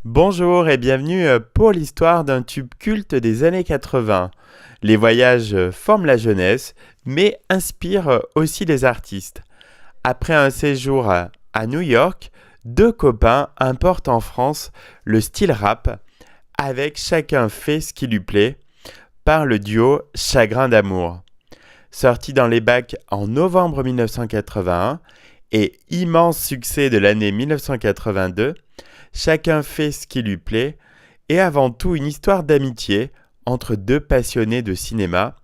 Bonjour et bienvenue pour l'histoire d'un tube culte des années 80. Les voyages forment la jeunesse, mais inspirent aussi les artistes. Après un séjour à New York, deux copains importent en France le style rap, avec Chacun fait ce qui lui plaît, par le duo Chagrin d'amour. Sorti dans les bacs en novembre 1981 et immense succès de l'année 1982, Chacun fait ce qui lui plaît est avant tout une histoire d'amitié entre deux passionnés de cinéma,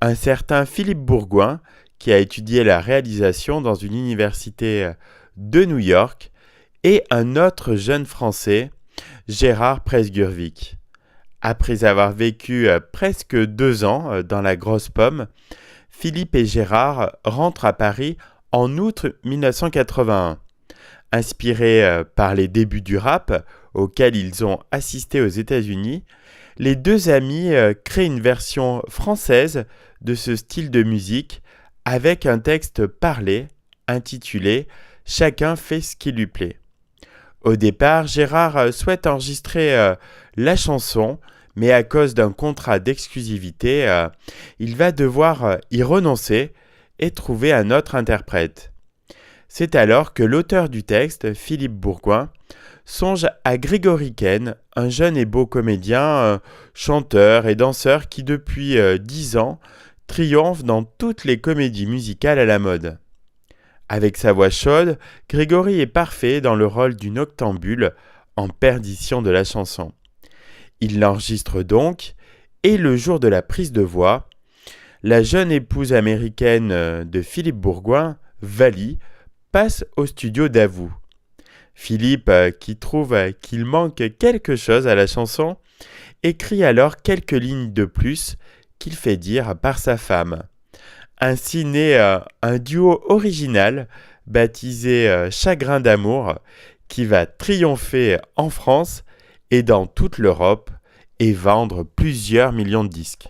un certain Philippe Bourgoin, qui a étudié la réalisation dans une université de New York, et un autre jeune Français, Gérard Presgurvic. Après avoir vécu presque 2 ans dans la Grosse Pomme, Philippe et Gérard rentrent à Paris en août 1981. Inspirés par les débuts du rap auxquels ils ont assisté aux États-Unis, les deux amis créent une version française de ce style de musique avec un texte parlé intitulé « Chacun fait ce qui lui plaît ». Au départ, Gérard souhaite enregistrer la chanson, mais à cause d'un contrat d'exclusivité, il va devoir y renoncer et trouver un autre interprète. C'est alors que l'auteur du texte, Philippe Bourgoin, songe à Grégory Ken, un jeune et beau comédien, chanteur et danseur qui depuis 10 ans triomphe dans toutes les comédies musicales à la mode. Avec sa voix chaude, Grégory est parfait dans le rôle du noctambule en perdition de la chanson. Il l'enregistre donc, et le jour de la prise de voix, la jeune épouse américaine de Philippe Bourgoin, Vali, passe au studio d'Avoue. Philippe, qui trouve qu'il manque quelque chose à la chanson, écrit alors quelques lignes de plus qu'il fait dire par sa femme. Ainsi naît un duo original baptisé Chagrin d'amour qui va triompher en France et dans toute l'Europe et vendre plusieurs millions de disques.